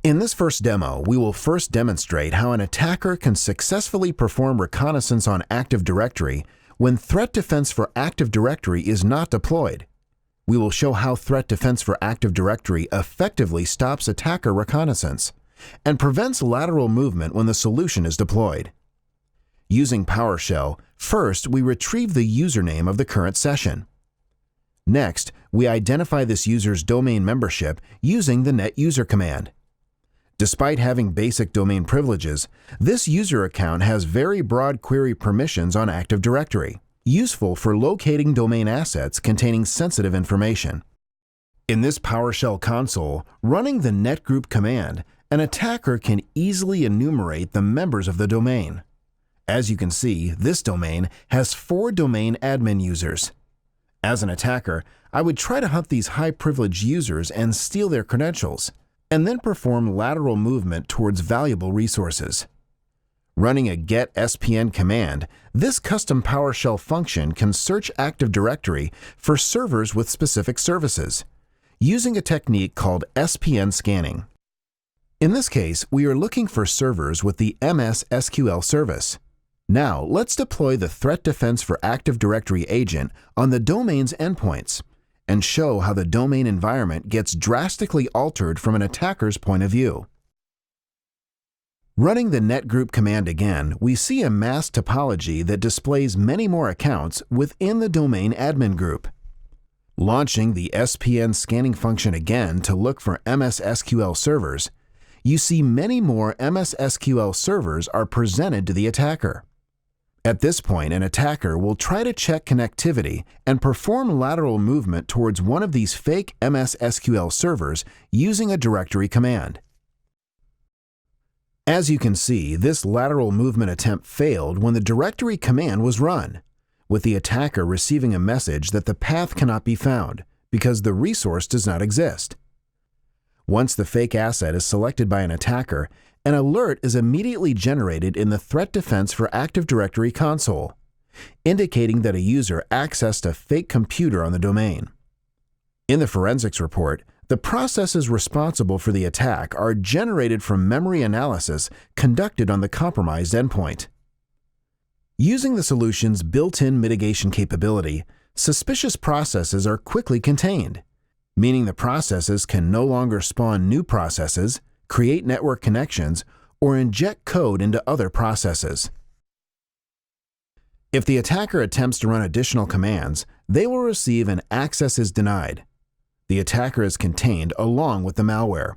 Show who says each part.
Speaker 1: In this first demo, we will first demonstrate how an attacker can successfully perform reconnaissance on Active Directory when Threat Defense for Active Directory is not deployed. We will show how Threat Defense for Active Directory effectively stops attacker reconnaissance and prevents lateral movement when the solution is deployed. Using PowerShell, first we retrieve the username of the current session. Next, we identify this user's domain membership using the netuser command. Despite having basic domain privileges, this user account has very broad query permissions on Active Directory, useful for locating domain assets containing sensitive information. In this PowerShell console, running the netgroup command, an attacker can easily enumerate the members of the domain. As you can see, this domain has 4 domain admin users. As an attacker, I would try to hunt these high-privileged users and steal their credentials, and then perform lateral movement towards valuable resources. Running a get SPN command, this custom PowerShell function can search Active Directory for servers with specific services, using a technique called SPN scanning. In this case, we are looking for servers with the MS SQL service. Now, let's deploy the Threat Defense for Active Directory agent on the domain's endpoints and show how the domain environment gets drastically altered from an attacker's point of view. Running the netgroup command again, we see a mask topology that displays many more accounts within the domain admin group. Launching the SPN scanning function again to look for MS SQL servers, you see many more MS SQL servers are presented to the attacker. At this point, an attacker will try to check connectivity and perform lateral movement towards one of these fake MS SQL servers using a directory command. As you can see, this lateral movement attempt failed when the directory command was run, with the attacker receiving a message that the path cannot be found because the resource does not exist. Once the fake asset is selected by an attacker, an alert is immediately generated in the Threat Defense for Active Directory console, indicating that a user accessed a fake computer on the domain. In the forensics report, the processes responsible for the attack are generated from memory analysis conducted on the compromised endpoint. Using the solution's built-in mitigation capability, suspicious processes are quickly contained, meaning the processes can no longer spawn new processes, create network connections, or inject code into other processes. If the attacker attempts to run additional commands, they will receive an access is denied. The attacker is contained along with the malware.